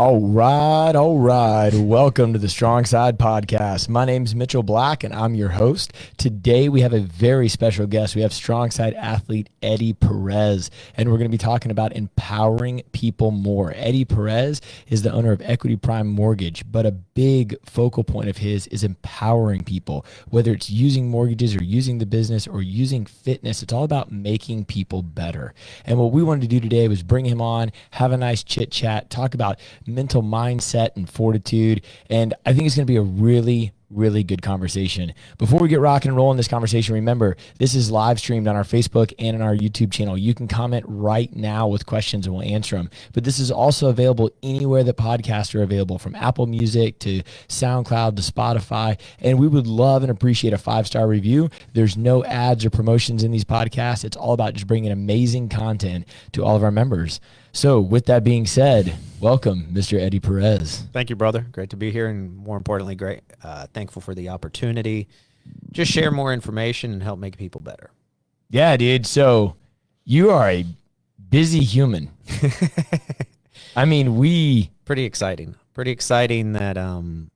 All right, all right. Welcome to the STRONGSIDE Podcast. My name's Mitchel Black, and I'm your host. Today, we have a very special guest. We have STRONGSIDE Athlete Eddy Perez, and we're going to be talking about empowering people more. Eddy Perez is the owner of Equity Prime Mortgage, but a big focal point of his is empowering people, whether it's using mortgages or using the business or using fitness. It's all about making people better. And what we wanted to do today was bring him on, have a nice chit chat, talk about mental mindset and fortitude. And I think it's going to be a really good conversation. Before we get rocking and rolling this conversation, remember, this is live streamed on our Facebook and on our YouTube channel. You can comment right now with questions and we'll answer them. But this is also available anywhere that podcasts are available, from Apple Music to SoundCloud to Spotify. And we would love and appreciate a 5-star review. There's no ads or promotions in these podcasts. It's all about just bringing amazing content to all of our members. So with that being said, welcome, Mr. Eddy Perez. Thank you, brother. Great to be here, and more importantly, thankful for the opportunity. Just share more information and help make people better. Yeah, dude. So you are a busy human. I mean, pretty exciting that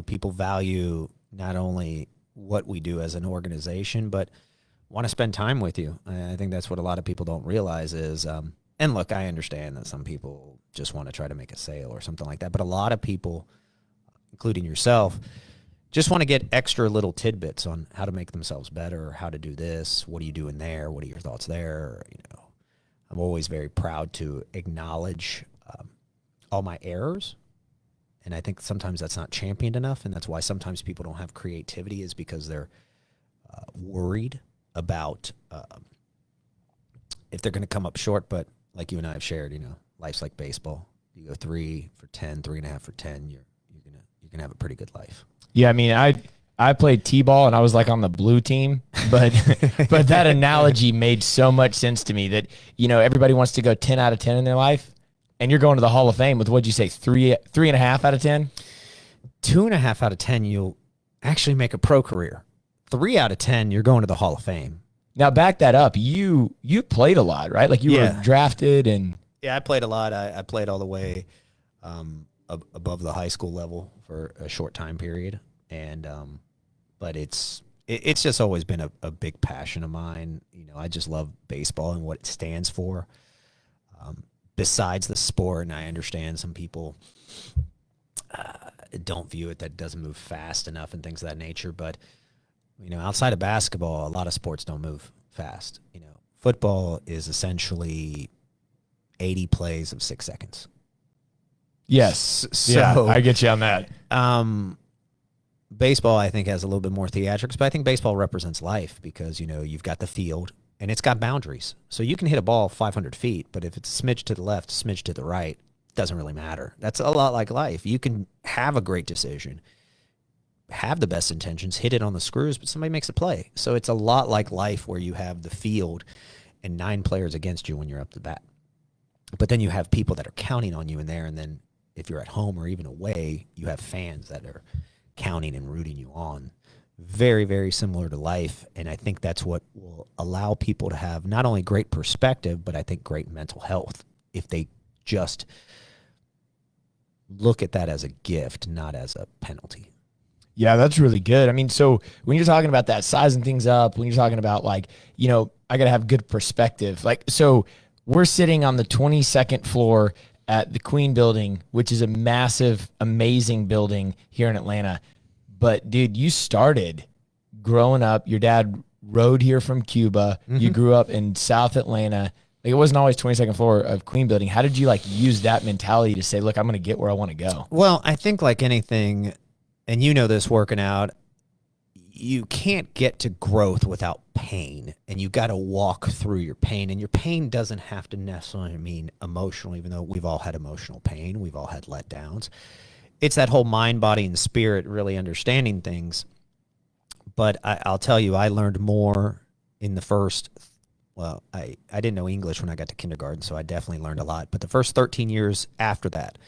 people value not only what we do as an organization, but want to spend time with you. I think that's what a lot of people don't realize is. And look, I understand that some people just want to try to make a sale or something like that, but a lot of people, including yourself, just want to get extra little tidbits on how to make themselves better, how to do this, what are you doing there, what are your thoughts there. I'm always very proud to acknowledge all my errors, and I think sometimes that's not championed enough, and that's why sometimes people don't have creativity, is because they're worried about if they're going to come up short. But like you and I have shared, life's like baseball. You go 3 for 10, 3.5 for 10, you're gonna have a pretty good life. Yeah, I mean, I played T-ball and I was like on the blue team, but but that analogy made so much sense to me that everybody wants to go 10 out of 10 in their life, and you're going to the Hall of Fame with, what'd you say, 3.5 out of 10? 2.5 out of 10, you'll actually make a pro career. 3 out of 10, you're going to the Hall of Fame. Now, back that up. You played a lot, right? Like you were drafted and... Yeah, I played a lot. I played all the way above the high school level for a short time period. And but it's just always been a big passion of mine. I just love baseball and what it stands for. Besides the sport, and I understand some people don't view it, that it doesn't move fast enough and things of that nature, but... outside of basketball, a lot of sports don't move fast. Football is essentially 80 plays of 6 seconds. Yes. So, I get you on that. Baseball, I think, has a little bit more theatrics, but I think baseball represents life because, you've got the field and it's got boundaries. So you can hit a ball 500 feet, but if it's a smidge to the left, smidge to the right, it doesn't really matter. That's a lot like life. You can have a great decision, have the best intentions, hit it on the screws, but somebody makes a play. So it's a lot like life, where you have the field and 9 players against you when you're up to bat. But then you have people that are counting on you in there, and then if you're at home or even away, you have fans that are counting and rooting you on. Very, very similar to life, and I think that's what will allow people to have not only great perspective, but I think great mental health, if they just look at that as a gift, not as a penalty. Yeah, that's really good. I mean, so when you're talking about that, sizing things up, when you're talking about I got to have good perspective. So we're sitting on the 22nd floor at the Queen Building, which is a massive, amazing building here in Atlanta. But dude, you started growing up. Your dad rode here from Cuba. Mm-hmm. You grew up in South Atlanta. It wasn't always 22nd floor of Queen Building. How did you use that mentality to say, look, I'm going to get where I want to go? Well, I think like anything, and this working out, you can't get to growth without pain, and you got to walk through your pain. And your pain doesn't have to necessarily mean emotional, even though we've all had emotional pain. We've all had letdowns. It's that whole mind, body, and spirit really understanding things. But I'll tell you, I learned more in the first, I didn't know English when I got to kindergarten, so I definitely learned a lot. But the first 13 years after that,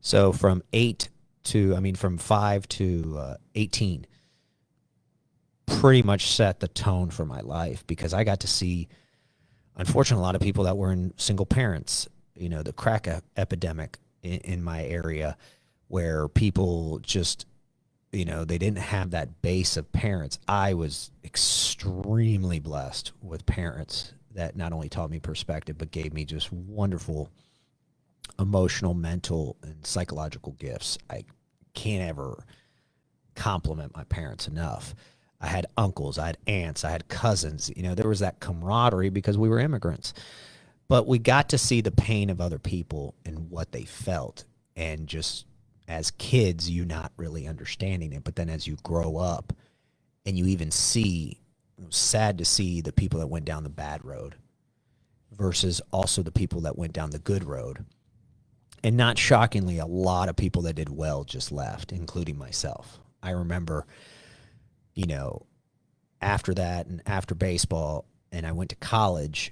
so from 5 to 18, pretty much set the tone for my life, because I got to see, unfortunately, a lot of people that were in single parents, the crack epidemic in my area where people just, they didn't have that base of parents. I was extremely blessed with parents that not only taught me perspective, but gave me just wonderful emotional, mental, and psychological gifts. I can't ever compliment my parents enough. I had uncles, I had aunts, I had cousins. There was that camaraderie because we were immigrants. But we got to see the pain of other people and what they felt. And just as kids, you not really understanding it. But then as you grow up and you even see, it was sad to see the people that went down the bad road versus also the people that went down the good road. And not shockingly, a lot of people that did well just left, including myself. I remember, after that and after baseball, and I went to college,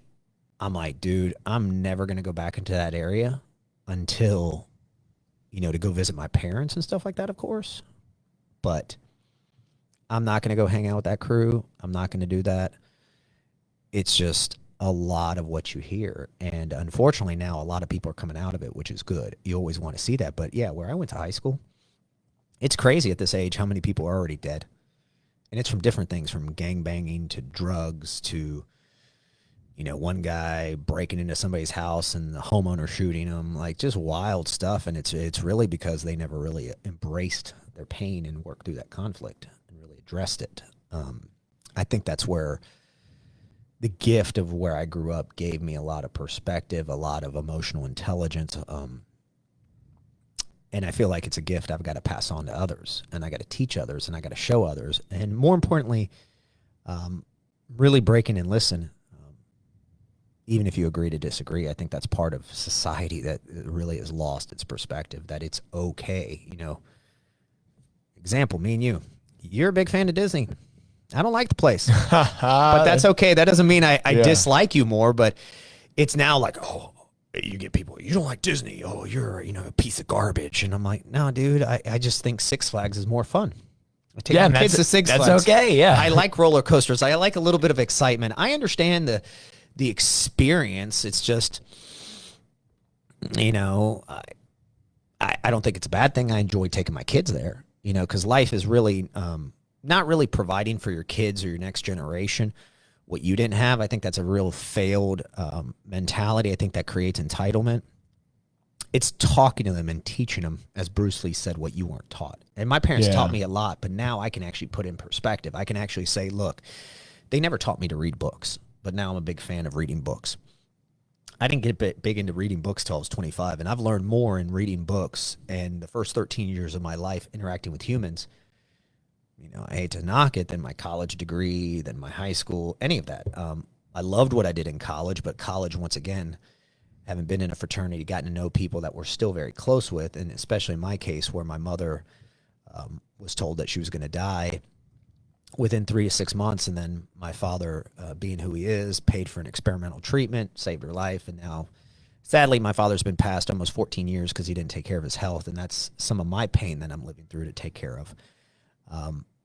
I'm like, dude, I'm never going to go back into that area until, to go visit my parents and stuff like that, of course. But I'm not going to go hang out with that crew. I'm not going to do that. It's just a lot of what you hear. And unfortunately now a lot of people are coming out of it, which is good. You always want to see that. But yeah, where I went to high school, it's crazy at this age how many people are already dead. And it's from different things, from gang banging to drugs to, one guy breaking into somebody's house and the homeowner shooting them, like just wild stuff. And it's really because they never really embraced their pain and worked through that conflict and really addressed it. I think that's where the gift of where I grew up gave me a lot of perspective, a lot of emotional intelligence. And I feel like it's a gift I've got to pass on to others, and I got to teach others, and I got to show others. And more importantly, really break in and listen. Even if you agree to disagree, I think that's part of society that really has lost its perspective, that it's okay. Example, me and you, you're a big fan of Disney. I don't like the place, but that's okay. That doesn't mean I dislike you more, but it's now like, oh, you get people, you don't like Disney. Oh, you're, a piece of garbage. And I'm like, no, dude, I just think Six Flags is more fun. I take my kids to Six Flags. That's okay. Yeah. I like roller coasters. I like a little bit of excitement. I understand the experience. It's just, I don't think it's a bad thing. I enjoy taking my kids there, because life is really, not really providing for your kids or your next generation what you didn't have. I think that's a real failed mentality. I think that creates entitlement. It's talking to them and teaching them, as Bruce Lee said, what you weren't taught. And my parents taught me a lot, but now I can actually put in perspective. I can actually say, look, they never taught me to read books, but now I'm a big fan of reading books. I didn't get big into reading books till I was 25, and I've learned more in reading books and the first 13 years of my life interacting with humans. I hate to knock it, than my college degree, than my high school, any of that. I loved what I did in college, but college, once again, having been in a fraternity, gotten to know people that we're still very close with, and especially in my case where my mother was told that she was going to die within 3 to 6 months, and then my father, being who he is, paid for an experimental treatment, saved her life, and now, sadly, my father's been passed almost 14 years because he didn't take care of his health, and that's some of my pain that I'm living through to take care of.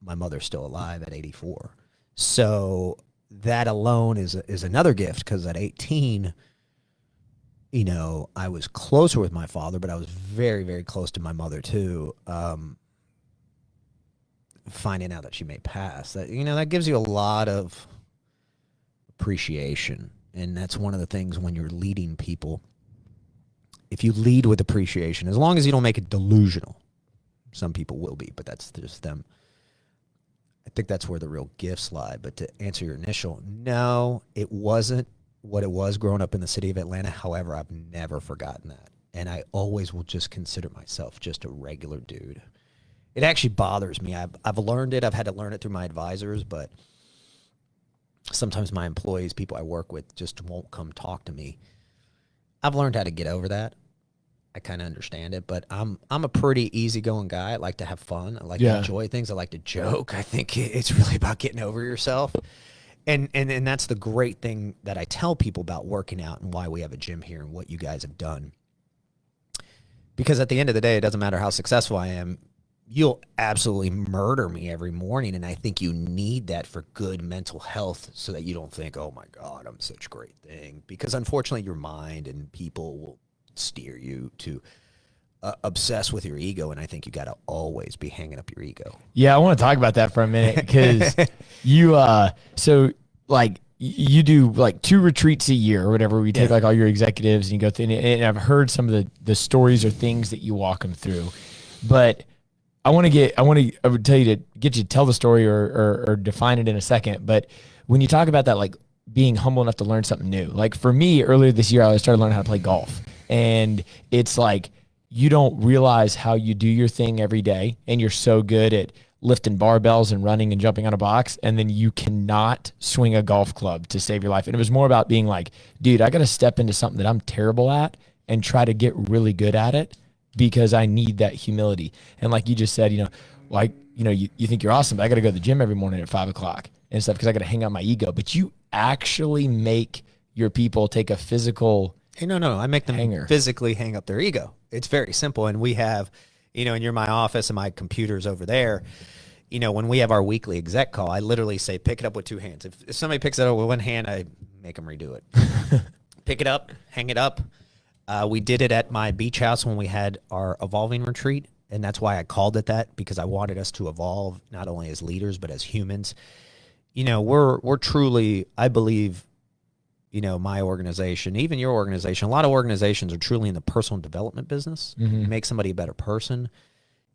My mother's still alive at 84. So that alone is another gift, because at 18, I was closer with my father, but I was very, very close to my mother too. Finding out that she may pass, that gives you a lot of appreciation. And that's one of the things when you're leading people. If you lead with appreciation, as long as you don't make it delusional, some people will be, but that's just them. I think that's where the real gifts lie. But to answer your initial, no, it wasn't what it was growing up in the city of Atlanta. However, I've never forgotten that. And I always will just consider myself just a regular dude. It actually bothers me. I've learned it. I've had to learn it through my advisors, but sometimes my employees, people I work with, just won't come talk to me. I've learned how to get over that. I kind of understand it, but I'm a pretty easygoing guy. I like to have fun. I like to enjoy things. I like to joke. I think it's really about getting over yourself. And that's the great thing that I tell people about working out and why we have a gym here and what you guys have done. Because at the end of the day, it doesn't matter how successful I am. You'll absolutely murder me every morning, and I think you need that for good mental health so that you don't think, oh, my God, I'm such a great thing. Because unfortunately, your mind and people will steer you to obsessed with your ego, and I think you got to always be hanging up your ego. Yeah, I want to talk about that for a minute because you you do like 2 retreats a year or whatever. We take like all your executives and you go through, and I've heard some of the stories or things that you walk them through. But I would tell you to get you to tell the story or define it in a second. But when you talk about that, like being humble enough to learn something new, like for me earlier this year, I started learning how to play golf, and it's like, you don't realize how you do your thing every day, and you're so good at lifting barbells and running and jumping on a box, and then you cannot swing a golf club to save your life. And it was more about being like, dude, I got to step into something that I'm terrible at and try to get really good at it because I need that humility. And like you just said, you think you're awesome, but I got to go to the gym every morning at 5 o'clock and stuff because I got to hang out my ego. But you actually make your people take a physical Hey, no. I make them physically hang up their ego. It's very simple. And we have, and you're in my office and my computer's over there. When we have our weekly exec call, I literally say, pick it up with 2 hands. If somebody picks it up with 1 hand, I make them redo it. Pick it up, hang it up. We did it at my beach house when we had our evolving retreat. And that's why I called it that, because I wanted us to evolve not only as leaders, but as humans. We're truly, I believe, my organization, even your organization, a lot of organizations are truly in the personal development business. Mm-hmm. Make somebody a better person,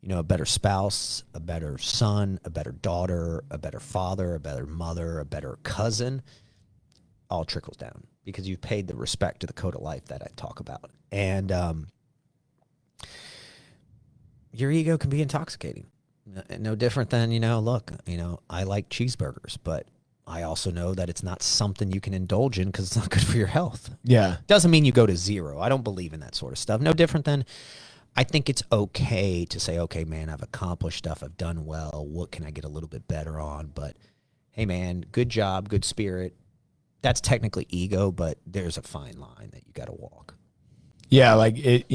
a better spouse, a better son, a better daughter, a better father, a better mother, a better cousin. All trickles down because you've paid the respect to the code of life that I talk about. And your ego can be intoxicating. No different than, look, I like cheeseburgers, but I also know that it's not something you can indulge in because it's not good for your health. Yeah. Doesn't mean you go to zero. I don't believe in that sort of stuff. No different than, I think it's okay to say, okay, man, I've accomplished stuff. I've done well. What can I get a little bit better on? But, hey, man, good job, good spirit. That's technically ego, but there's a fine line that you got to walk. Yeah, like it,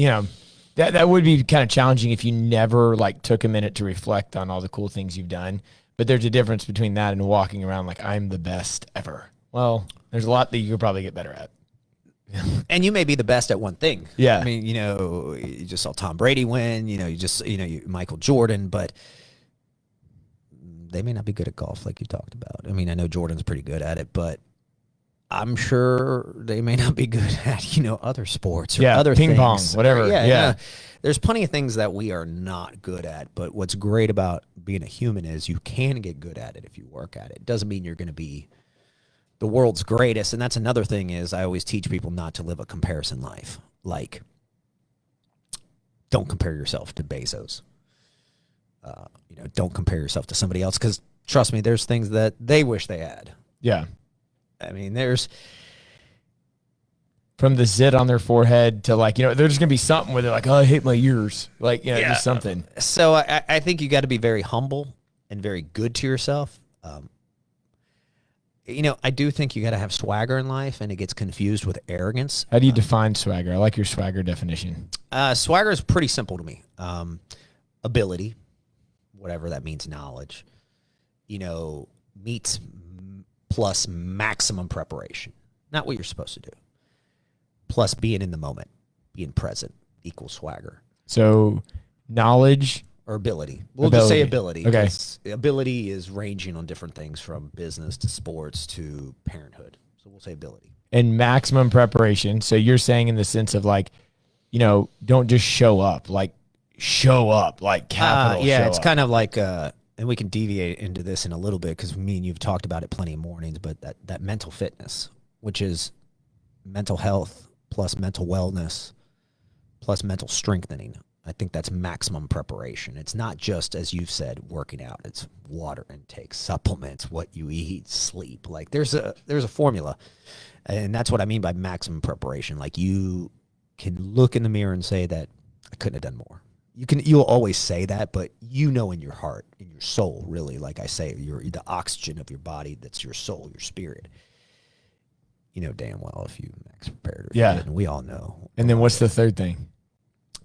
that would be kind of challenging if you never like took a minute to reflect on all the cool things you've done. But there's a difference between that and walking around like I'm the best ever. Well, there's a lot that you could probably get better at. And you may be the best at one thing. Yeah. I mean, you just saw Tom Brady win, Michael Jordan, but they may not be good at golf like you talked about. I mean, I know Jordan's pretty good at it, but I'm sure they may not be good at, other sports or other ping things. Pong, whatever. Yeah. There's plenty of things that we are not good at, but what's great about being a human is you can get good at it if you work at it. It doesn't mean you're going to be the world's greatest. And that's another thing is I always teach people not to live a comparison life. Like, don't compare yourself to Bezos. Don't compare yourself to somebody else because, trust me, there's things that they wish they had. Yeah. I mean, there's... From the zit on their forehead to like, there's going to be something where they're like, oh, I hate my ears. Like, just something. So I think you got to be very humble and very good to yourself. I do think you got to have swagger in life, and it gets confused with arrogance. How do you define swagger? I like your swagger definition. Swagger is pretty simple to me. Ability, whatever that means, knowledge, meets plus maximum preparation. Not what you're supposed to do. Plus being in the moment, being present equals swagger. So knowledge or ability. We'll just say ability. Okay. Ability is ranging on different things from business to sports to parenthood. So we'll say ability. And maximum preparation. So you're saying in the sense of like, don't just show up, like capital. Yeah, it's kind of like, and we can deviate into this in a little bit because me and you've talked about it plenty of mornings, but that mental fitness, which is mental health, plus mental wellness, plus mental strengthening. I think that's maximum preparation. It's not just, as you've said, working out. It's water intake, supplements, what you eat, sleep. Like there's a formula. And that's what I mean by maximum preparation. Like you can look in the mirror and say that I couldn't have done more. You'll always say that, but in your heart, in your soul, really, like I say, the oxygen of your body, that's your soul, your spirit. You know damn well if you max prepared or yeah. And we all know. And then what's the third thing?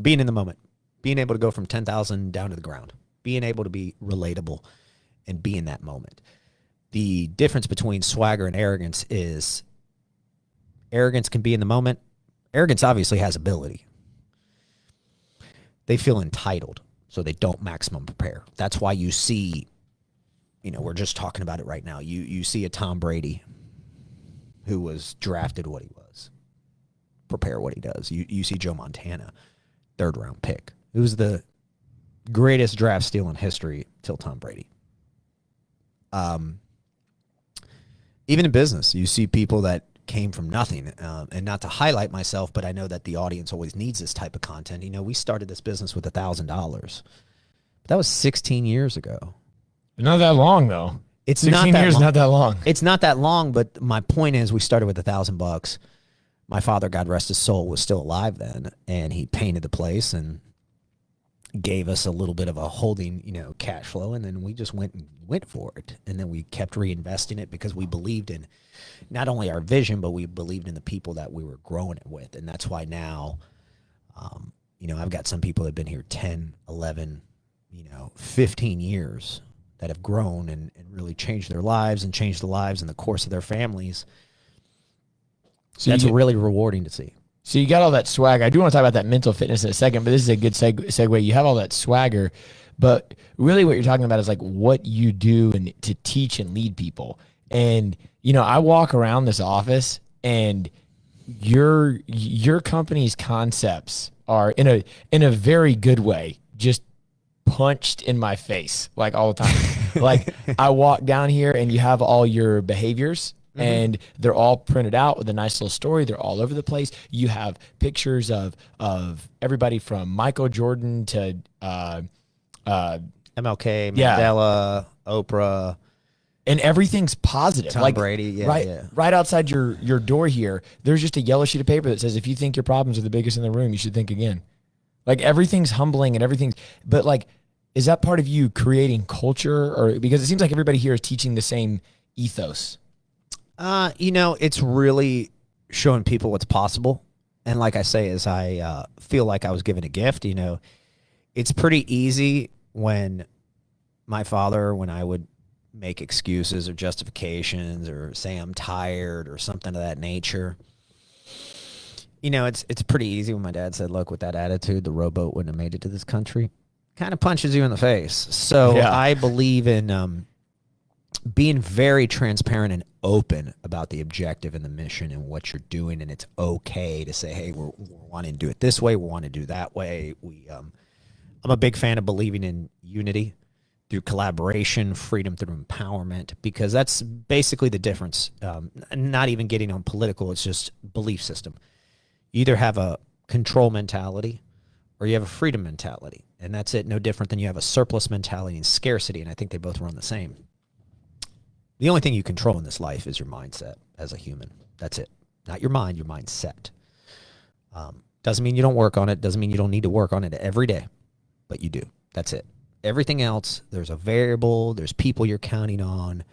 Being in the moment. Being able to go from 10,000 down to the ground. Being able to be relatable and be in that moment. The difference between swagger and arrogance is arrogance can be in the moment. Arrogance obviously has ability. they feel entitled, so they don't maximum prepare. That's why you see, we're just talking about it right now. You see a Tom Brady who was drafted what he was, prepare what he does. You see Joe Montana, 3rd round pick. It was the greatest draft steal in history till Tom Brady. Even in business, you see people that came from nothing. And not to highlight myself, but I know that the audience always needs this type of content. We started this business with $1,000. That was 16 years ago. Not that long, though. It's 16 not that years, long. not that long. It's not that long, but my point is we started with $1,000. My father, God rest his soul, was still alive then, and he painted the place and gave us a little bit of a holding, cash flow, and then we just went for it. And then we kept reinvesting it because we believed in not only our vision, but we believed in the people that we were growing it with. And that's why now, I've got some people that have been here 10, 11, 15 years that have grown and really changed their lives and changed the lives and the course of their families. So that's really rewarding to see. So you got all that swag. I do want to talk about that mental fitness in a second, but this is a good segue. You have all that swagger, but really what you're talking about is like what you do and to teach and lead people. And, I walk around this office and your company's concepts are in a very good way, just punched in my face like all the time. Like I walk down here and you have all your behaviors. Mm-hmm. And they're all printed out with a nice little story. They're all over the place. You have pictures of everybody from Michael Jordan to MLK, Mandela, Oprah. And everything's positive. Tom Brady, right outside your door here, there's just a yellow sheet of paper that says, if you think your problems are the biggest in the room, you should think again. Like everything's humbling and everything's, but like, is that part of you creating culture? Or because it seems like everybody here is teaching the same ethos. It's really showing people what's possible. And like I say, as I feel like I was given a gift, it's pretty easy when I would make excuses or justifications or say I'm tired or something of that nature. It's pretty easy when my dad said, look, with that attitude, the rowboat wouldn't have made it to this country. Kind of punches you in the face. So yeah. I believe in being very transparent and open about the objective and the mission and what you're doing. And it's okay to say, hey, we're wanting to do it this way. We want to do that way. I'm a big fan of believing in unity through collaboration, freedom through empowerment, because that's basically the difference. Not even getting on political, it's just belief system. You either have a control mentality or you have a freedom mentality. And that's it. No different than you have a surplus mentality and scarcity. And I think they both run the same. The only thing you control in this life is your mindset as a human. That's it. Not your mind, your mindset. Doesn't mean you don't work on it. Doesn't mean you don't need to work on it every day. But you do. That's it. Everything else, there's a variable. There's people you're counting on.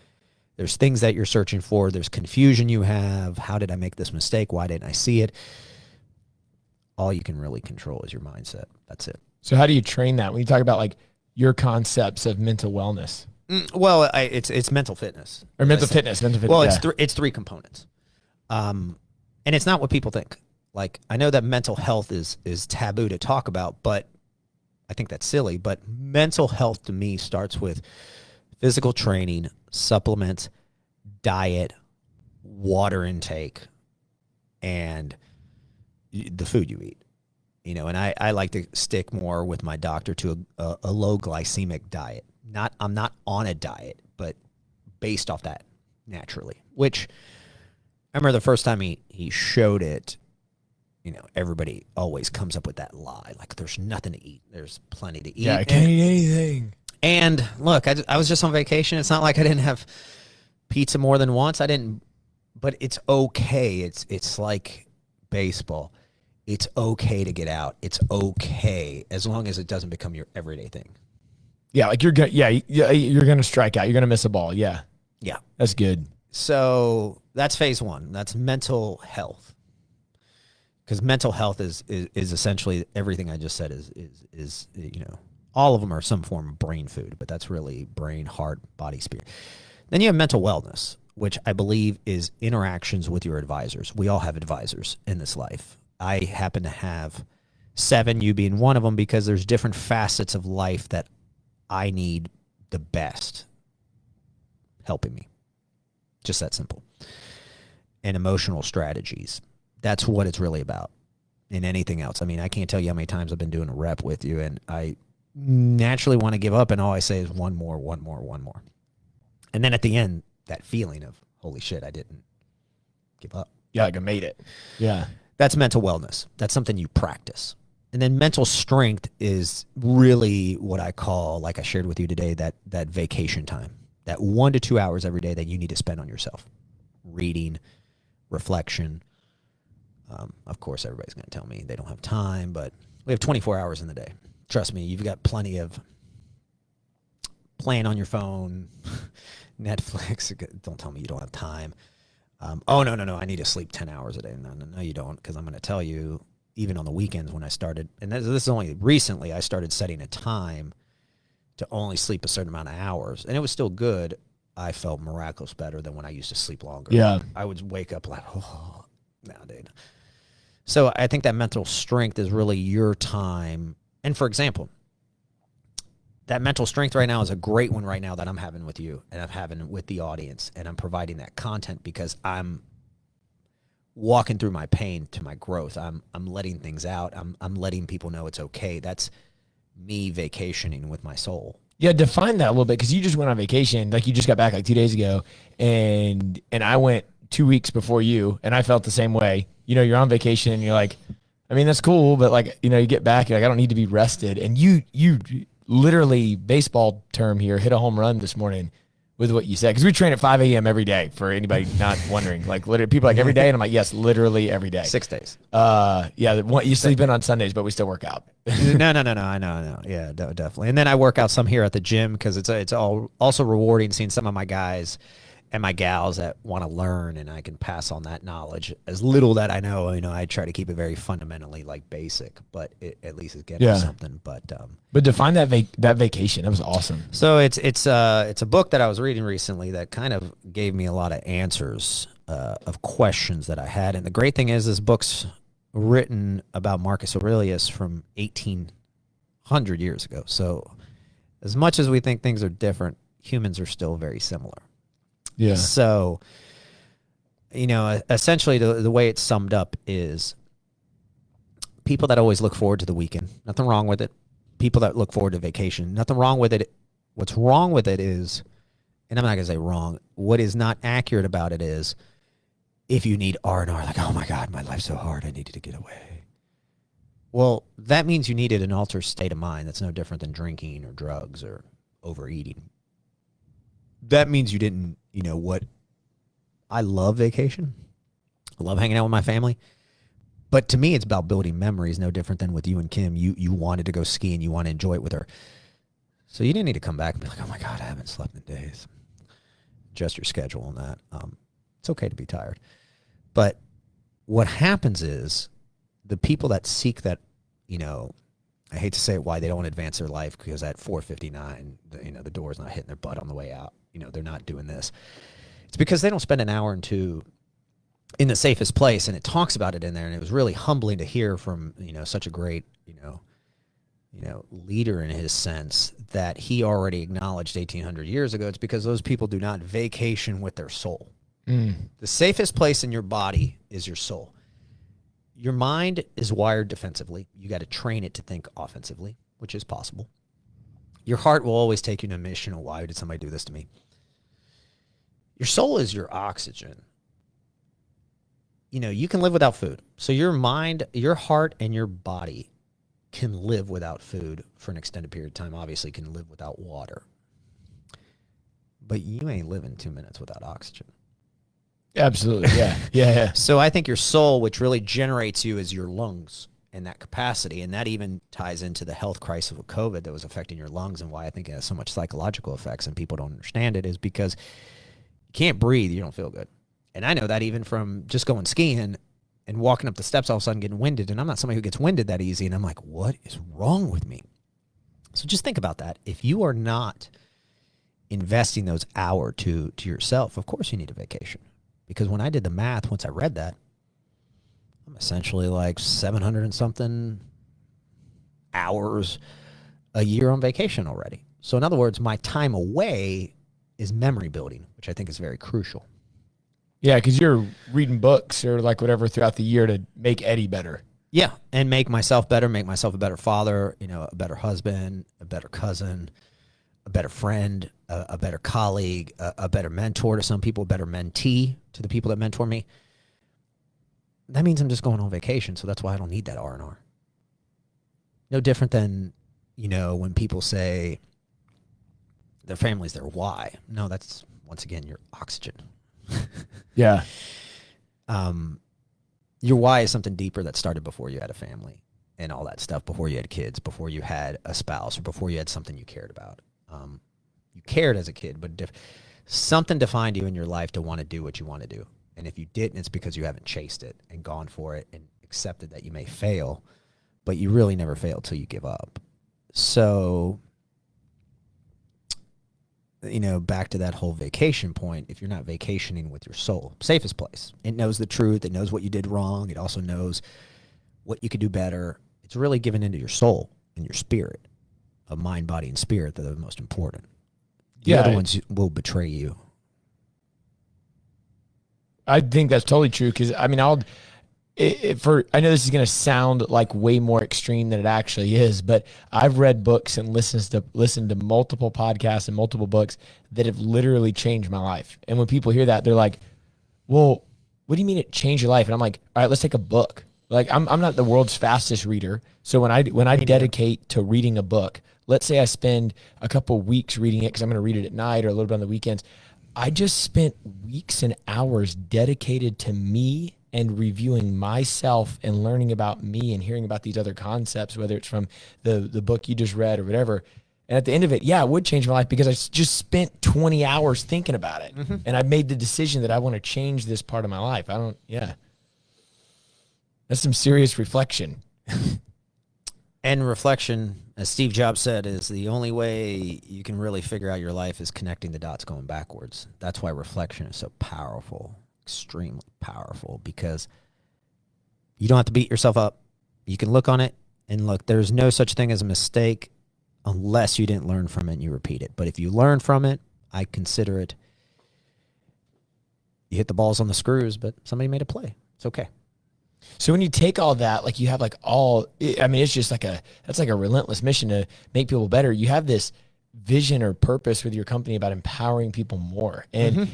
There's things that you're searching for. There's confusion you have. How did I make this mistake? Why didn't I see it? All you can really control is your mindset. That's it. So how do you train that? When you talk about like your concepts of mental wellness? Well, it's mental fitness. Or mental fitness. Well, it's three components. And it's not what people think. Like, I know that mental health is taboo to talk about, but I think that's silly. But mental health to me starts with physical training, supplements, diet, water intake, and the food you eat. And I like to stick more with my doctor to a low glycemic diet. I'm not on a diet, but based off that naturally, which I remember the first time he showed it, everybody always comes up with that lie. Like there's nothing to eat. There's plenty to eat. Yeah, I can't eat anything. And look, I was just on vacation. It's not like I didn't have pizza more than once. But it's okay. It's like baseball. It's okay to get out. It's okay as long as it doesn't become your everyday thing. Yeah, like you're gonna strike out. You're gonna miss a ball. Yeah, that's good. So that's phase one. That's mental health, because mental health is essentially everything I just said. Is all of them are some form of brain food, but that's really brain, heart, body, spirit. Then you have mental wellness, which I believe is interactions with your advisors. We all have advisors in this life. I happen to have 7, you being one of them, because there's different facets of life that I need the best helping me. Just that simple. And emotional strategies. That's what it's really about. In anything else. I mean, I can't tell you how many times I've been doing a rep with you, and I naturally want to give up, and all I say is one more. And then at the end, that feeling of, holy shit, I didn't give up. Yeah, like I made it. Yeah. That's mental wellness. That's something you practice. And then mental strength is really what I call, like I shared with you today, that vacation time. That 1 to 2 hours every day that you need to spend on yourself. Reading, reflection. Of course, everybody's going to tell me they don't have time, but we have 24 hours in the day. Trust me, you've got plenty of playing on your phone, Netflix. Don't tell me you don't have time. Oh, no, I need to sleep 10 hours a day. No, you don't, because I'm going to tell you, even on the weekends when I started, and this is only recently, I started setting a time to only sleep a certain amount of hours, and it was still good. I felt miraculous better than when I used to sleep longer. Yeah. I would wake up like, oh, no, dude. So I think that mental strength is really your time. And for example, that mental strength right now is a great one right now that I'm having with you and I'm having with the audience, and I'm providing that content because I'm walking through my pain to my growth. I'm letting things out. I'm letting people know it's okay. That's me vacationing with my soul. Yeah, define that a little bit, because you just went on vacation. Like, you just got back like 2 days ago, and I went 2 weeks before you, and I felt the same way. You know, you're on vacation and you're like, I mean, that's cool, but like, you know, you get back, you're like, I don't need to be rested. And you literally, baseball term here, hit a home run this morning with what you said. Because we train at 5 a.m. every day, for anybody not wondering. Like, literally, people are like, every day? And I'm like, yes, literally every day. 6 days. Yeah, you sleep in on Sundays, but we still work out. No. I know. Yeah, definitely. And then I work out some here at the gym, because it's all also rewarding seeing some of my guys and my gals that want to learn, and I can pass on that knowledge. As little that I know, I try to keep it very fundamentally like basic, but it at least is getting something. But define that vacation. That was awesome. So it's a book that I was reading recently that kind of gave me a lot of answers of questions that I had. And the great thing is, this book's written about Marcus Aurelius from 1800 years ago. So as much as we think things are different, humans are still very similar. Yeah. So, essentially the way it's summed up is people that always look forward to the weekend. Nothing wrong with it. People that look forward to vacation. Nothing wrong with it. What's wrong with it is, and I'm not going to say wrong, what is not accurate about it is, if you need R&R, like, oh my God, my life's so hard, I needed to get away. Well, that means you needed an altered state of mind. That's no different than drinking or drugs or overeating. That means you didn't, what? I love vacation. I love hanging out with my family. But to me, it's about building memories, no different than with you and Kim. You wanted to go ski and you want to enjoy it with her. So you didn't need to come back and be like, oh my God, I haven't slept in days. Adjust your schedule on that. It's okay to be tired. But what happens is, the people that seek that, I hate to say it, why they don't advance their life, because at 4:59, the door's not hitting their butt on the way out. They're not doing this. It's because they don't spend an hour or two in the safest place, and it talks about it in there. And it was really humbling to hear from, such a great, leader in his sense, that he already acknowledged 1800 years ago. It's because those people do not vacation with their soul. The safest place in your body is your soul. Your mind is wired defensively. You got to train it to think offensively, which is possible. Your heart will always take you to a mission. Why did somebody do this to me? Your soul is your oxygen. You can live without food. So your mind, your heart, and your body can live without food for an extended period of time. Obviously, can live without water. But you ain't living 2 minutes without oxygen. Absolutely. Yeah. So I think your soul, which really generates you, is your lungs and that capacity. And that even ties into the health crisis with COVID that was affecting your lungs, and why I think it has so much psychological effects and people don't understand it, is because you can't breathe, you don't feel good. And I know that even from just going skiing and walking up the steps, all of a sudden getting winded. And I'm not somebody who gets winded that easy. And I'm like, what is wrong with me? So just think about that. If you are not investing those hours to yourself, of course you need a vacation. Because when I did the math, once I read that, I'm essentially like 700 and something hours a year on vacation already. So in other words, my time away is memory building, which I think is very crucial. Yeah, because you're reading books or like whatever throughout the year to make Eddie better. Yeah, and make myself better, make myself a better father, a better husband, a better cousin, a better friend, a better colleague, a better mentor to some people, a better mentee to the people that mentor me. That means I'm just going on vacation, so that's why I don't need that R&R. No different than, when people say their family's their why. No, that's, once again, your oxygen. Yeah. Your why is something deeper that started before you had a family and all that stuff, before you had kids, before you had a spouse, or before you had something you cared about. You cared as a kid, but something defined you in your life to want to do what you want to do. And if you didn't, it's because you haven't chased it and gone for it and accepted that you may fail, but you really never fail till you give up. So, back to that whole vacation point, if you're not vacationing with your soul, safest place. It knows the truth. It knows what you did wrong. It also knows what you could do better. It's really given into your soul and your spirit, of mind, body, and spirit that are the most important. The other ones will betray you. I think that's totally true because, I know this is going to sound like way more extreme than it actually is, but I've read books and listened to multiple podcasts and multiple books that have literally changed my life. And when people hear that, they're like, well, what do you mean it changed your life? And I'm like, all right, let's take a book. Like I'm not the world's fastest reader. So when I dedicate to reading a book, let's say I spend a couple weeks reading it because I'm going to read it at night or a little bit on the weekends. I just spent weeks and hours dedicated to me and reviewing myself and learning about me and hearing about these other concepts, whether it's from the book you just read or whatever. And at the end of it, it would change my life because I just spent 20 hours thinking about it. Mm-hmm. And I made the decision that I want to change this part of my life. That's some serious reflection. And reflection, as Steve Jobs said, is the only way you can really figure out your life is connecting the dots going backwards. That's why reflection is so powerful, extremely powerful, because you don't have to beat yourself up. You can look on it and look, there's no such thing as a mistake unless you didn't learn from it and you repeat it. But if you learn from it, I consider it, you hit the balls on the screws, but somebody made a play. It's okay. So when you take all that, like you have it's just that's like a relentless mission to make people better. You have this vision or purpose with your company about empowering people more. And,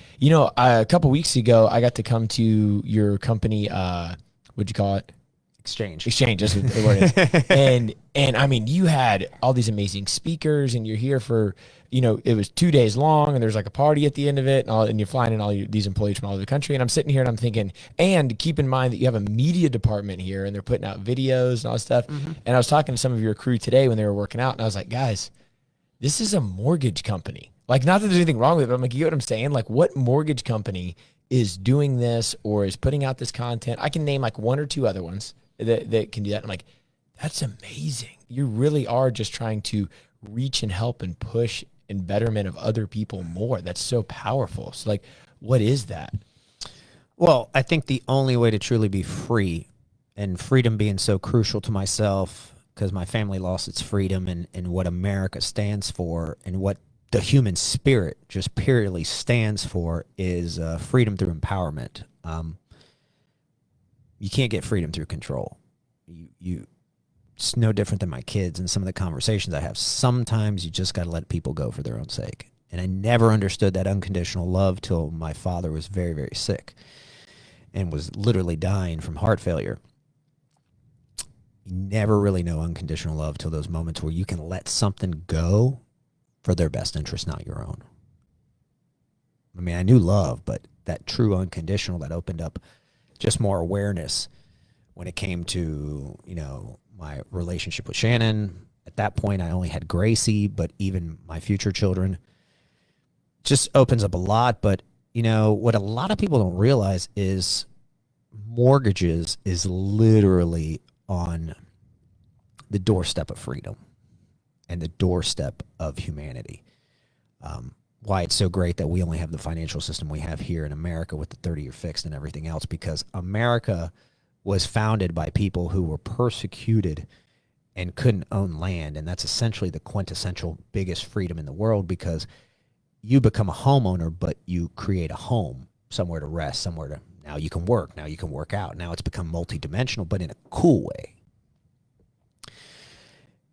a couple weeks ago, I got to come to your company, what'd you call it? Exchange, that's what the word is. And you had all these amazing speakers and you're here for, it was 2 days long and there's like a party at the end of it and you're flying in these employees from all over the country. And I'm sitting here and I'm thinking, and keep in mind that you have a media department here and they're putting out videos and all that stuff. Mm-hmm. And I was talking to some of your crew today when they were working out and I was like, guys, this is a mortgage company. Like, not that there's anything wrong with it, but I'm like, you know what I'm saying? Like, what mortgage company is doing this or is putting out this content? I can name like one or two other ones that can do that. I'm like, that's amazing. You really are just trying to reach and help and push in betterment of other people more. That's so powerful. So like, what is that? Well, I think the only way to truly be free, and freedom being so crucial to myself because my family lost its freedom, and what America stands for and what the human spirit just purely stands for is freedom through empowerment. You can't get freedom through control. It's no different than my kids and some of the conversations I have. Sometimes you just got to let people go for their own sake. And I never understood that unconditional love till my father was very, very sick and was literally dying from heart failure. You never really know unconditional love till those moments where you can let something go for their best interest, not your own. I knew love, but that true unconditional that opened up just more awareness when it came to, my relationship with Shannon. At that point, I only had Gracie, but even my future children just opens up a lot. But, what a lot of people don't realize is mortgages is literally on the doorstep of freedom and the doorstep of humanity. Why it's so great that we only have the financial system we have here in America with the 30-year fixed and everything else, because America was founded by people who were persecuted and couldn't own land. And that's essentially the quintessential biggest freedom in the world, because you become a homeowner, but you create a home, somewhere to rest, somewhere to, now you can work, now you can work out. Now it's become multidimensional, but in a cool way.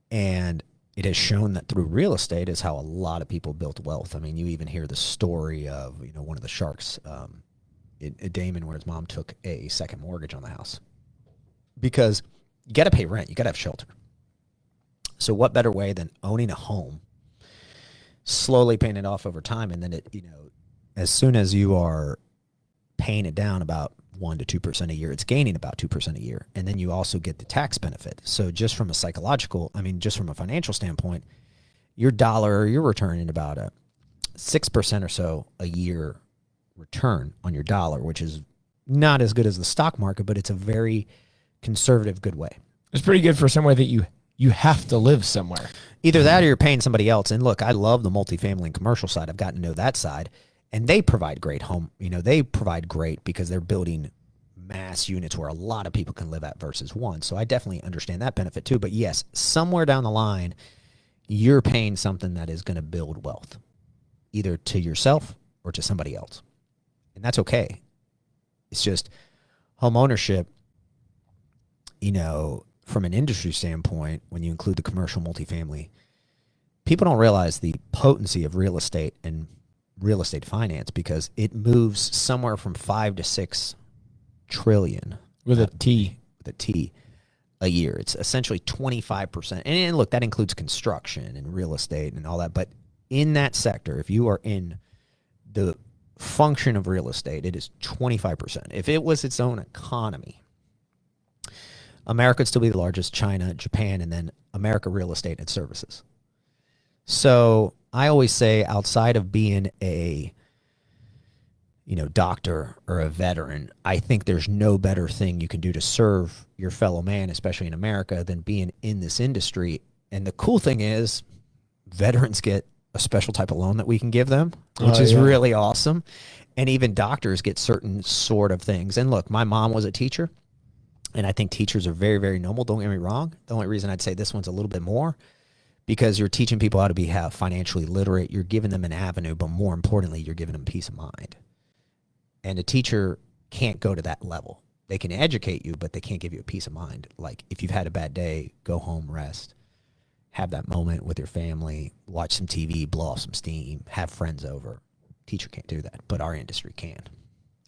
And it has shown that through real estate is how a lot of people built wealth. I mean, you even hear the story of, one of the sharks, Damon, where his mom took a second mortgage on the house because you got to pay rent. You got to have shelter. So what better way than owning a home, slowly paying it off over time, and then it, as soon as you are paying it down about 1% to 2% a year, it's gaining about 2% a year, and then you also get the tax benefit. So just from a just from a financial standpoint, you're returning about a 6% or so a year return on your dollar, which is not as good as the stock market, but it's a very conservative, good way. It's pretty good for somewhere that you have to live somewhere. Either that or you're paying somebody else. And look, I love the multifamily and commercial side. I've gotten to know that side, and they provide great home. They provide great because they're building mass units where a lot of people can live at versus one. So I definitely understand that benefit too. But yes, somewhere down the line, you're paying something that is going to build wealth, either to yourself or to somebody else. And that's okay. It's just home ownership, from an industry standpoint, when you include the commercial multifamily, people don't realize the potency of real estate and real estate finance, because it moves somewhere from 5 to 6 trillion with a T a year. It's essentially 25%. And look, that includes construction and real estate and all that. But in that sector, if you are in the function of real estate, it is 25%. If it was its own economy, America would still be the largest, China, Japan, and then America real estate and services. So I always say, outside of being a doctor or a veteran, I think there's no better thing you can do to serve your fellow man, especially in America, than being in this industry. And the cool thing is, veterans get a special type of loan that we can give them, which is really awesome. And even doctors get certain sort of things. And look, my mom was a teacher, and I think teachers are very, very noble. Don't get me wrong. The only reason I'd say this one's a little bit more, because you're teaching people how to be financially literate. You're giving them an avenue, but more importantly, you're giving them peace of mind. And a teacher can't go to that level. They can educate you, but they can't give you a peace of mind. Like, if you've had a bad day, go home, rest, have that moment with your family, watch some TV, blow off some steam, have friends over. Teacher can't do that, but our industry can.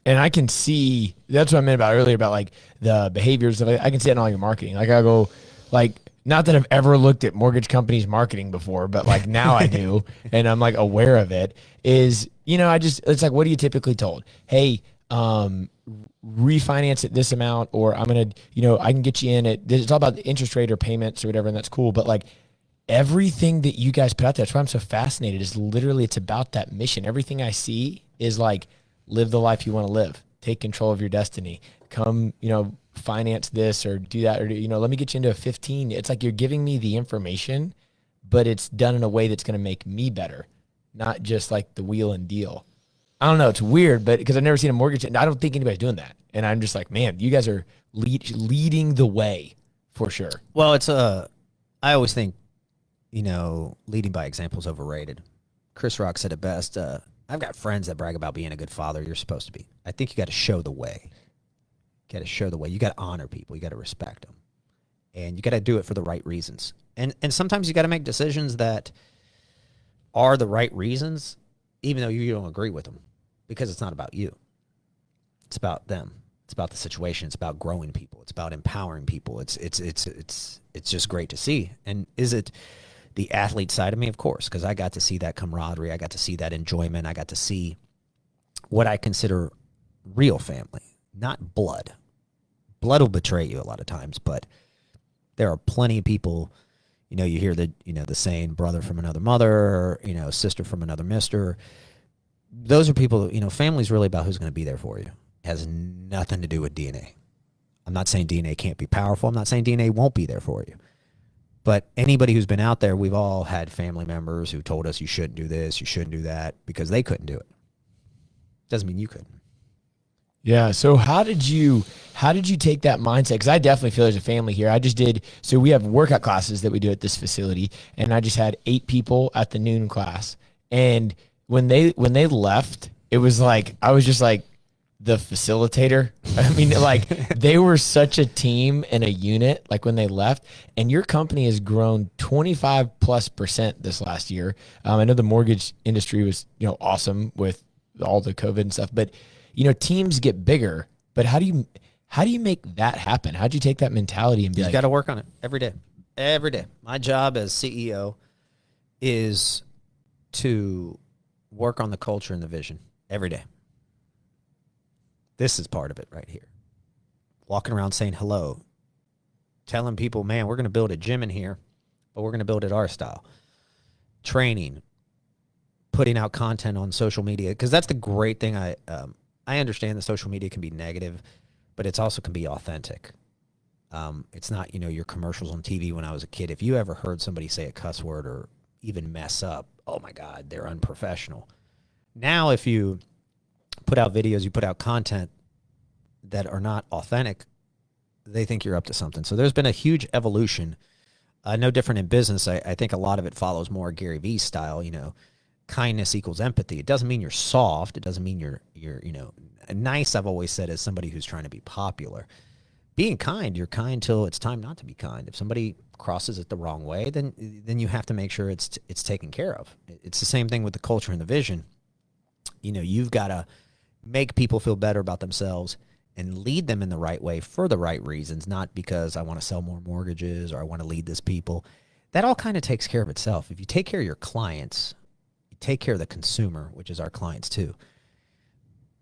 And I can see, that's what I meant about earlier, about like the behaviors of, I can see it in all your marketing. Like, I go, like, not that I've ever looked at mortgage companies' marketing before, but like now I do, and I'm like aware of it, is, it's like, what are you typically told? Hey, refinance at this amount, or I'm going to, I can get you in it. It's all about the interest rate or payments or whatever, and that's cool. But like, everything that you guys put out there, that's why I'm so fascinated, is literally, it's about that mission. Everything I see is like, live the life you want to live, take control of your destiny, come, finance this or do that, or, let me get you into a 15. It's like, you're giving me the information, but it's done in a way that's going to make me better, not just like the wheel and deal. I don't know. It's weird, but because I've never seen a mortgage, and I don't think anybody's doing that. And I'm just like, man, you guys are leading the way for sure. Well, I always think, leading by example is overrated. Chris Rock said it best. I've got friends that brag about being a good father. You're supposed to be. I think you got to show the way. You got to show the way. You got to honor people. You got to respect them. And you got to do it for the right reasons. And sometimes you got to make decisions that are the right reasons, even though you don't agree with them, because it's not about you. It's about them. It's about the situation. It's about growing people. It's about empowering people. It's just great to see. And is it the athlete side of me? Of course, because I got to see that camaraderie. I got to see that enjoyment. I got to see what I consider real family, not blood. Blood will betray you a lot of times, but there are plenty of people, you hear the saying, brother from another mother, or, sister from another mister. Those are people, family's really about who's going to be there for you. It has nothing to do with DNA. I'm not saying DNA can't be powerful. I'm not saying DNA won't be there for you. But anybody who's been out there, we've all had family members who told us you shouldn't do this, you shouldn't do that, because they couldn't do it. Doesn't mean you couldn't. Yeah. So how did you take that mindset? Because I definitely feel there's a family here. So we have workout classes that we do at this facility, and I just had 8 people at the noon class. And when they left, it was like I was just like the facilitator. I mean, like they were such a team and a unit, like when they left. And your company has grown 25+% this last year. I know the mortgage industry was, awesome with all the COVID and stuff, but teams get bigger, but how do you make that happen? How'd you take that mentality and be You got to work on it every day. Every day. My job as CEO is to work on the culture and the vision every day. This is part of it right here. Walking around saying hello, telling people, man, we're going to build a gym in here, but we're going to build it our style. Training, putting out content on social media, because that's the great thing. I understand that social media can be negative, but it's also can be authentic. It's not, your commercials on TV when I was a kid. If you ever heard somebody say a cuss word or even mess up, oh my God, they're unprofessional. Now, if you put out videos, you put out content that are not authentic, they think you're up to something. So there's been a huge evolution. No different in business. I think a lot of it follows more Gary Vee's style, kindness equals empathy. It doesn't mean you're soft. It doesn't mean you're nice. I've always said as somebody who's trying to be popular. Being kind, you're kind till it's time not to be kind. If somebody crosses it the wrong way, then you have to make sure it's taken care of. It's the same thing with the culture and the vision. You've got to make people feel better about themselves and lead them in the right way for the right reasons, not because I want to sell more mortgages or I want to lead this people. That all kind of takes care of itself. If you take care of your clients, you take care of the consumer, which is our clients too,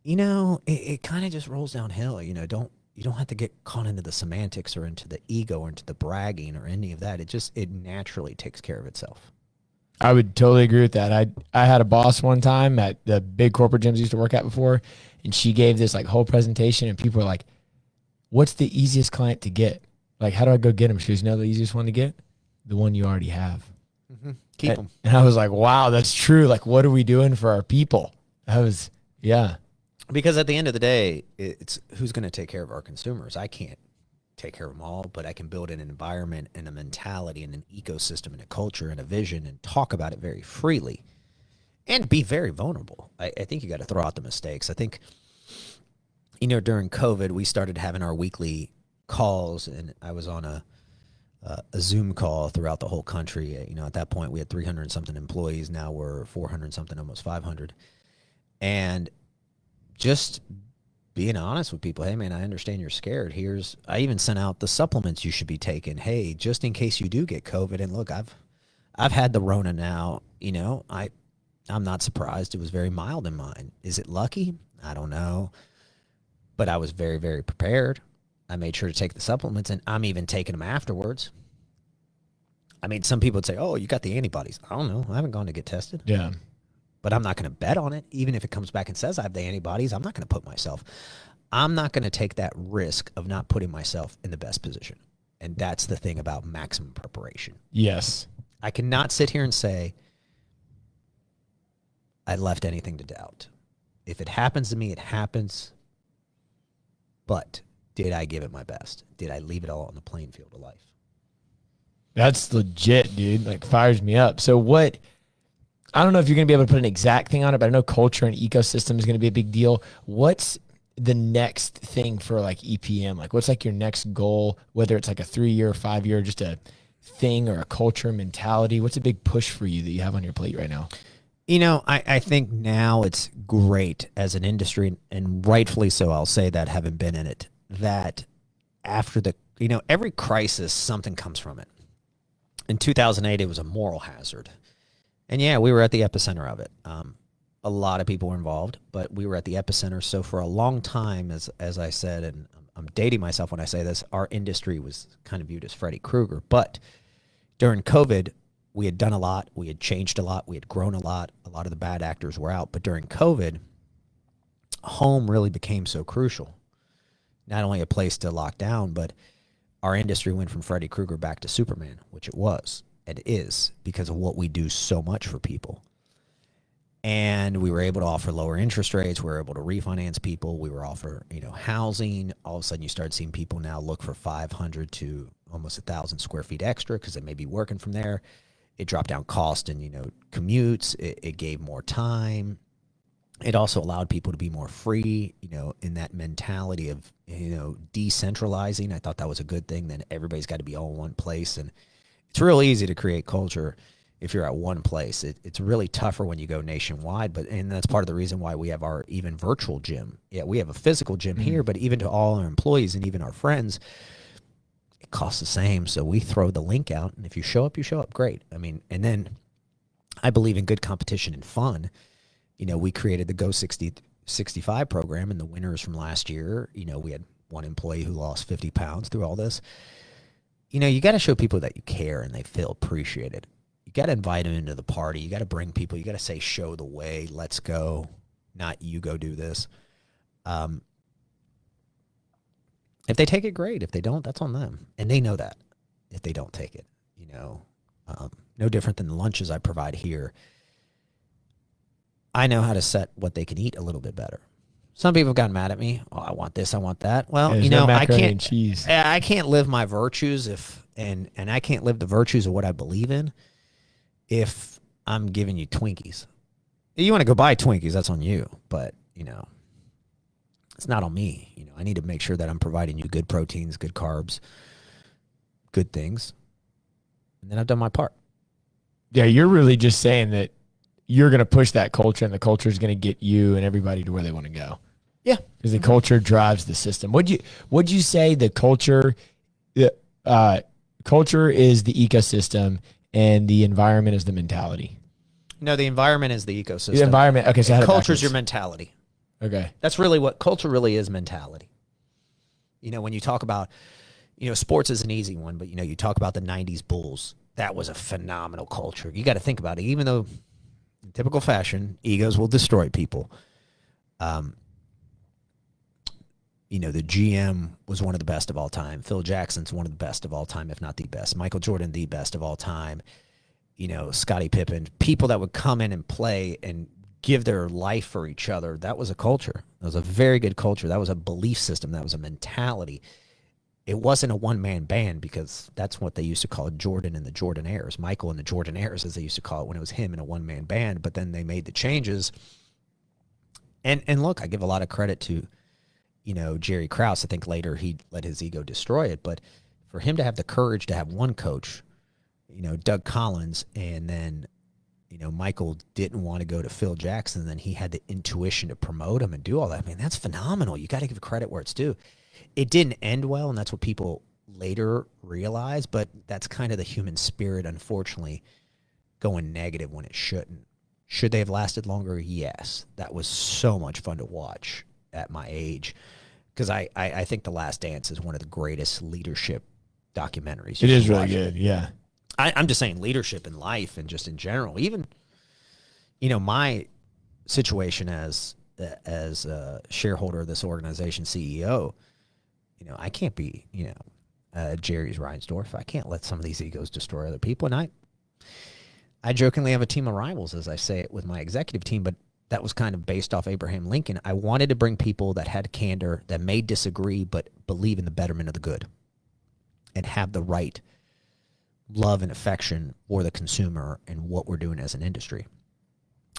it kind of just rolls downhill. You don't have to get caught into the semantics or into the ego or into the bragging or any of that. It naturally takes care of itself. I would totally agree with that. I had a boss one time at the big corporate gyms I used to work at before, and she gave this like whole presentation, and people were like, "What's the easiest client to get? Like, how do I go get him?" She goes, "No, the easiest one to get, the one you already have. Mm-hmm. Keep them." And I was like, "Wow, that's true. Like, what are we doing for our people?" Yeah. Because at the end of the day, it's who's going to take care of our consumers. I can't take care of them all, but I can build an environment and a mentality and an ecosystem and a culture and a vision and talk about it very freely and be very vulnerable. I think you got to throw out the mistakes. I think, during COVID, we started having our weekly calls, and I was on a Zoom call throughout the whole country. At that point, we had 300 and something employees. Now we're 400 and something, almost 500. And just being honest with people. Hey man, I understand you're scared. I even sent out the supplements you should be taking. Hey, just in case you do get COVID. And look, I've had the Rona now, I'm not surprised. It was very mild in mine. Is it lucky? I don't know. But I was very, very prepared. I made sure to take the supplements, and I'm even taking them afterwards. I mean, some people would say, oh, you got the antibodies. I don't know. I haven't gone to get tested. Yeah. But I'm not going to bet on it. Even if it comes back and says I have the antibodies, I'm not going to I'm not going to take that risk of not putting myself in the best position. And that's the thing about maximum preparation. Yes. I cannot sit here and say I left anything to doubt. If it happens to me, it happens. But did I give it my best? Did I leave it all on the playing field of life? That's legit, dude. Like, fires me up. So I don't know if you're going to be able to put an exact thing on it, but I know culture and ecosystem is going to be a big deal. What's the next thing for like EPM? Like, what's like your next goal, whether it's like a 3-year or 5-year, just a thing or a culture mentality? What's a big push for you that you have on your plate right now? I think now it's great as an industry, and rightfully so, I'll say that, having been in it, that after every crisis, something comes from it. In 2008, it was a moral hazard. And yeah, we were at the epicenter of it. A lot of people were involved, but we were at the epicenter. So for a long time, as I said, and I'm dating myself when I say this, our industry was kind of viewed as Freddy Krueger. But during COVID, we had done a lot. We had changed a lot. We had grown a lot. A lot of the bad actors were out. But during COVID, home really became so crucial. Not only a place to lock down, but our industry went from Freddy Krueger back to Superman, which it was. It is because of what we do so much for people. And we were able to offer lower interest rates. We were able to refinance people. We were offer, housing. All of a sudden, you started seeing people now look for 500 to almost 1,000 square feet extra because they may be working from there. It dropped down cost and, commutes. It gave more time. It also allowed people to be more free, in that mentality of, decentralizing. I thought that was a good thing. Then everybody's got to be all in one place. And it's real easy to create culture if you're at one place. It's really tougher when you go nationwide, and that's part of the reason why we have our even virtual gym. Yeah, we have a physical gym here, but even to all our employees and even our friends, it costs the same. So we throw the link out, and if you show up, great. And then I believe in good competition and fun. We created the Go 65 program, and the winners from last year, we had one employee who lost 50 pounds through all this. You got to show people that you care and they feel appreciated. You got to invite them into the party. You got to bring people. You got to say, show the way, let's go, not you go do this. If they take it, great. If they don't, that's on them. And they know that if they don't take it, no different than the lunches I provide here. I know how to set what they can eat a little bit better. Some people have gotten mad at me. Oh, I want this, I want that. Well, I can't. Cheese. I can't live my virtues and I can't live the virtues of what I believe in if I'm giving you Twinkies. You want to go buy Twinkies, that's on you. But it's not on me. I need to make sure that I'm providing you good proteins, good carbs, good things, and then I've done my part. Yeah, you're really just saying that you're going to push that culture, and the culture is going to get you and everybody to where they want to go. Yeah, because the culture drives the system. Would you say the culture, culture is the ecosystem, and the environment is the mentality? No, the environment is the ecosystem. The environment. Okay, so culture is your mentality. Okay, that's really what culture really is. Mentality. When you talk about, sports is an easy one, but you talk about the '90s Bulls. That was a phenomenal culture. You got to think about it. Even though, in typical fashion, egos will destroy people. The GM was one of the best of all time. Phil Jackson's one of the best of all time, if not the best. Michael Jordan, the best of all time. Scottie Pippen. People that would come in and play and give their life for each other. That was a culture. That was a very good culture. That was a belief system. That was a mentality. It wasn't a one-man band, because that's what they used to call Jordan and the Jordanaires. Michael and the Jordanaires, as they used to call it, when it was him in a one-man band. But then they made the changes. And look, I give a lot of credit to, Jerry Krause. I think later he let his ego destroy it. But for him to have the courage to have one coach, Doug Collins, and then, Michael didn't want to go to Phil Jackson, and then he had the intuition to promote him and do all that. That's phenomenal. You got to give credit where it's due. It didn't end well, and that's what people later realized, but that's kind of the human spirit, unfortunately, going negative when it shouldn't. Should they have lasted longer? Yes. That was so much fun to watch at my age, because I think The Last Dance is one of the greatest leadership documentaries. It is really good, yeah. I'm just saying leadership in life and just in general. Even, my situation as a shareholder of this organization, CEO, I can't be, Jerry's Reinsdorf. I can't let some of these egos destroy other people. And I jokingly have a team of rivals, as I say it with my executive team, but that was kind of based off Abraham Lincoln. I wanted to bring people that had candor, that may disagree, but believe in the betterment of the good and have the right love and affection for the consumer and what we're doing as an industry.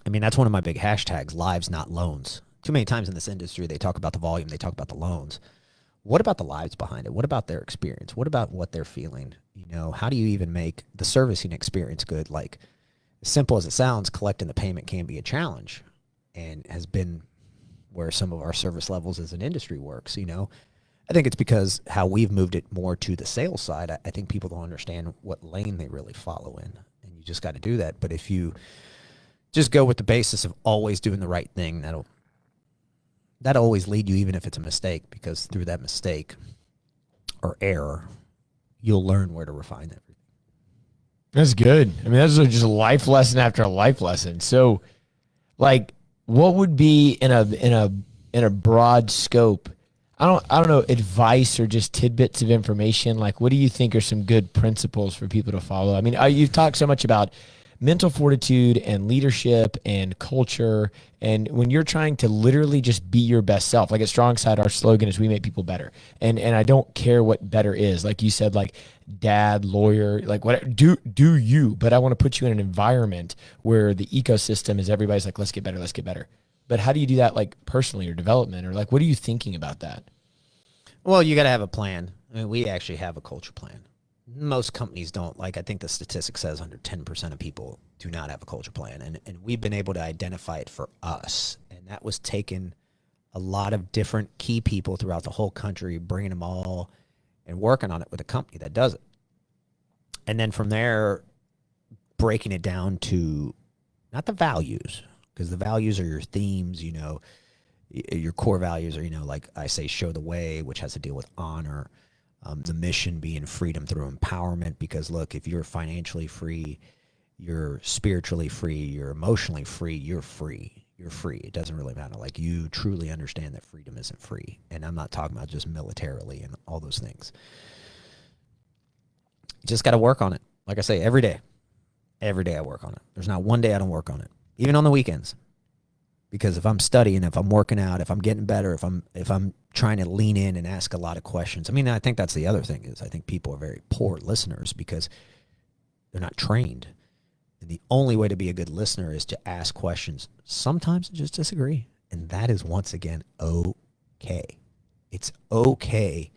That's one of my big hashtags, lives, not loans. Too many times in this industry, they talk about the volume, they talk about the loans. What about the lives behind it? What about their experience? What about what they're feeling? How do you even make the servicing experience good? Like, as simple as it sounds, collecting the payment can be a challenge, and has been where some of our service levels as an industry works. I think it's because how we've moved it more to the sales side. I think people don't understand what lane they really follow in, and you just got to do that. But if you just go with the basis of always doing the right thing, that'll always lead you, even if it's a mistake, because through that mistake or error, you'll learn where to refine everything. That's good. Those are just a life lesson after a life lesson. So, what would be in a broad scope? I don't know, advice or just tidbits of information. What do you think are some good principles for people to follow? You've talked so much about mental fortitude and leadership and culture. And when you're trying to literally just be your best self, like at StrongSide, our slogan is we make people better. And I don't care what better is. Like you said, like dad, lawyer, like whatever, do you, but I want to put you in an environment where the ecosystem is everybody's like, let's get better, let's get better. But how do you do that like personally or development, or like, what are you thinking about that? Well, you got to have a plan. I mean, we actually have a culture plan. Most companies don't. Like, I think the statistic says under 10% of people do not have a culture plan. And we've been able to identify it for us. And that was taking a lot of different key people throughout the whole country, bringing them all and working on it with a company that does it. And then from there, breaking it down to not the values, because the values are your themes, you know, your core values are, you know, like I say, show the way, which has to deal with honor. The mission being freedom through empowerment, because look, if you're financially free, you're spiritually free, you're emotionally free, you're free. You're free. It doesn't really matter. Like, you truly understand that freedom isn't free. And I'm not talking about just militarily and all those things. You just got to work on it. Like I say, every day. Every day I work on it. There's not one day I don't work on it, even on the weekends. Because if I'm studying, if I'm working out, if I'm getting better, if I'm trying to lean in and ask a lot of questions. I mean, I think that's the other thing is I think people are very poor listeners because they're not trained. And the only way to be a good listener is to ask questions. Sometimes just disagree. And that is, once again, okay. It's okay.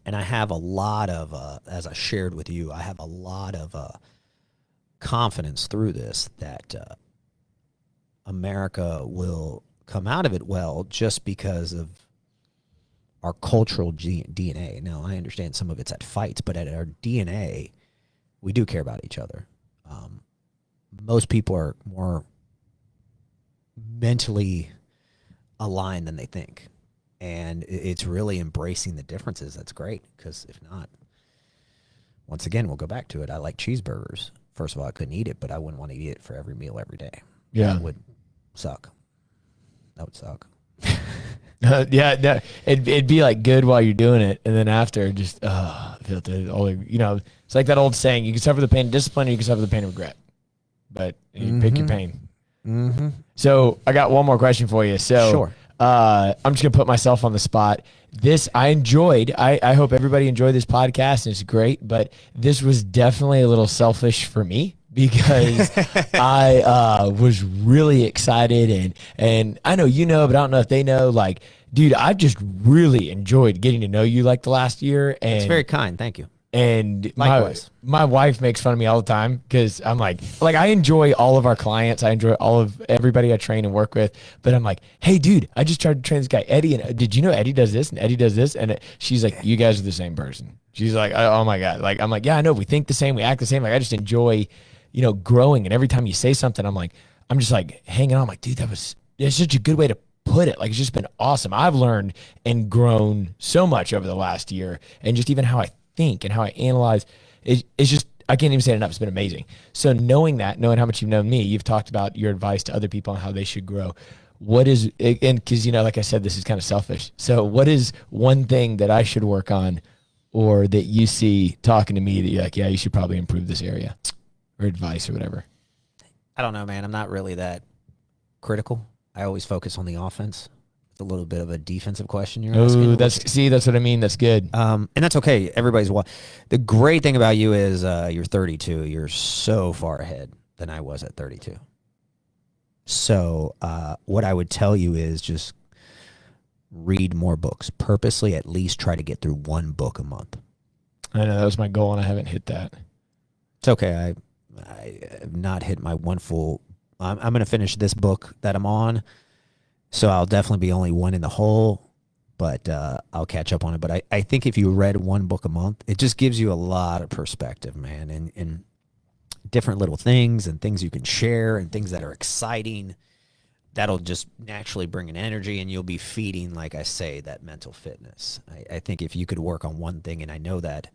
And I have a lot of, as I shared with you, I have a lot of confidence through this that America will come out of it well just because of our cultural DNA. Now, I understand some of it's at fights, but at our DNA, we do care about each other. Most people are more mentally aligned than they think. And it's really embracing the differences. That's great, because if not, once again, we'll go back to it. I like cheeseburgers. First of all, I couldn't eat it, but I wouldn't want to eat it for every meal every day. Yeah. That would suck. That would suck. Yeah, no, it'd be like good while you're doing it, and then after, just you know, it's like that old saying: you can suffer the pain of discipline, or you can suffer the pain of regret. But you pick your pain. Mm-hmm. So I got one more question for you. So Sure. I'm just gonna put myself on the spot. This I enjoyed. I hope everybody enjoyed this podcast, and it's great. But this was definitely a little selfish for me, because I was really excited, and I know you know, but I don't know if they know. Like, dude, I've just really enjoyed getting to know you like the last year. And It's very kind. Thank you. And Likewise. my wife makes fun of me all the time because I'm like I enjoy all of our clients. I enjoy all of everybody I train and work with. But I'm like, hey, dude, I just tried to train this guy, Eddie. And did you know Eddie does this and Eddie does this? And she's like, you guys are the same person. She's like, oh my God. Like, I'm like, yeah, I know. We think the same. We act the same. Like, I just enjoy, you know, growing. And every time you say something, I'm just like hanging on. I'm like, dude, it's such a good way to put it. Like, it's just been awesome. I've learned and grown so much over the last year, and just even how I think and how I analyze. It's just, I can't even say it enough. It's been amazing. So knowing how much you've known me, you've talked about your advice to other people on how they should grow. What is, and because, you know, like I said, this is kind of selfish. So what is one thing that I should work on, or that you see talking to me that you're like, yeah, you should probably improve this area, or advice or whatever? I don't know, man. I'm not really that critical. I always focus on the offense. It's a little bit of a defensive question you're asking. Oh, that's what I mean. That's good. And that's okay. The great thing about you is you're 32. You're so far ahead than I was at 32. So what I would tell you is just read more books. Purposely, at least try to get through one book a month. I know that was my goal, and I haven't hit that. It's okay. I have not hit my one full. I'm going to finish this book that I'm on, so I'll definitely be only one in the hole, but I'll catch up on it. But I think if you read one book a month, it just gives you a lot of perspective, man, and different little things and things you can share and things that are exciting. That'll just naturally bring an energy, and you'll be feeding, like I say, that mental fitness. I think if you could work on one thing, and I know that,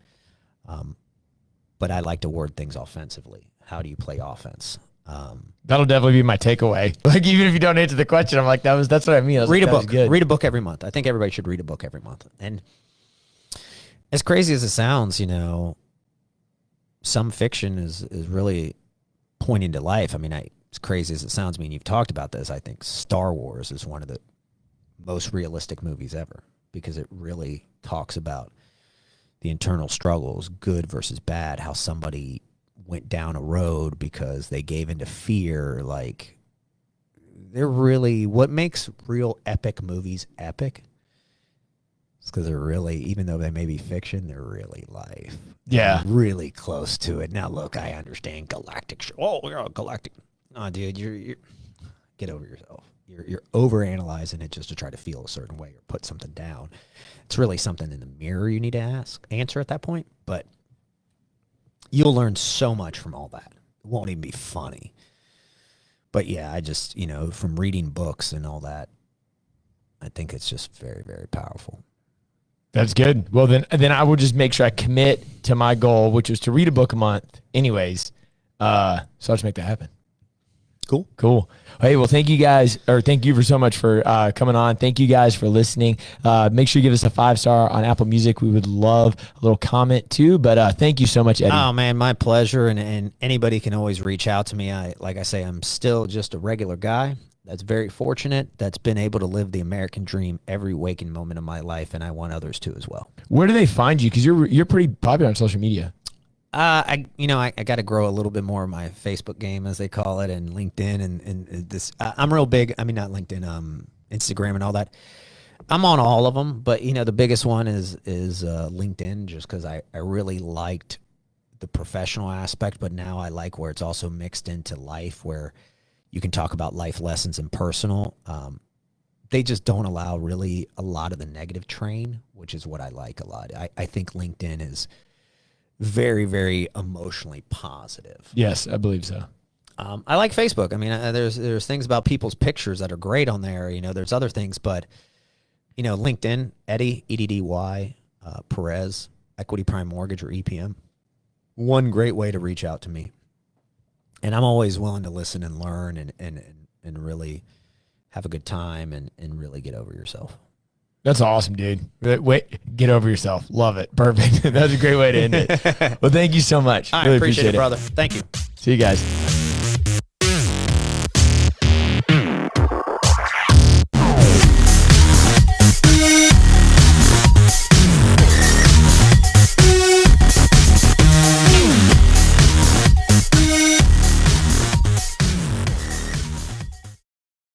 but I like to word things offensively. How do you play offense? That'll definitely be my takeaway. Like, even if you don't answer the question, I'm like, that's what I mean. Read a book. Read a book every month. I think everybody should read a book every month. And as crazy as it sounds, you know, some fiction is really pointing to life, I mean, as crazy as it sounds, I mean, you've talked about this. I think Star Wars is one of the most realistic movies ever because it really talks about the internal struggles, good versus bad, how somebody went down a road because they gave into fear. Like, they're really, what makes real epic movies epic is because they're really, even though they may be fiction, they're really life. Yeah. They're really close to it. Now, look, I understand galactic. Oh, we're all galactic. Oh, dude, you're get over yourself. You're overanalyzing it just to try to feel a certain way or put something down. It's really something in the mirror you need to answer at that point. But you'll learn so much from all that. It won't even be funny. But yeah, I just, from reading books and all that, I think it's just very, very powerful. That's good. Well, then I will just make sure I commit to my goal, which is to read a book a month anyways. So I'll just make that happen. Cool. Hey, well, thank you guys, or thank you for so much for coming on. Thank you guys for listening. Make sure you give us a 5-star on Apple Music. We would love a little comment too, but thank you so much, Eddie. Oh man, my pleasure. And anybody can always reach out to me. Like I say, I'm still just a regular guy that's very fortunate, that's been able to live the American dream every waking moment of my life, and I want others to as well. Where do they find you? Because you're pretty popular on social media. I got to grow a little bit more of my Facebook game, as they call it, and LinkedIn and this. I'm real big. I mean, not LinkedIn, Instagram and all that. I'm on all of them, but the biggest one is LinkedIn, just because I really liked the professional aspect, but now I like where it's also mixed into life, where you can talk about life lessons and personal. They just don't allow really a lot of the negative train, which is what I like a lot. I think LinkedIn is very, very emotionally positive. Yes, I believe so. I like Facebook. I mean, there's things about people's pictures that are great on there. There's other things, but LinkedIn, Eddy, Eddy, Perez, Equity Prime Mortgage, or EPM. One great way to reach out to me, and I'm always willing to listen and learn and really have a good time and really get over yourself. That's awesome, dude. Wait, get over yourself. Love it. Perfect. That's a great way to end it. Well, thank you so much. I really appreciate it, brother. Thank you. See you guys.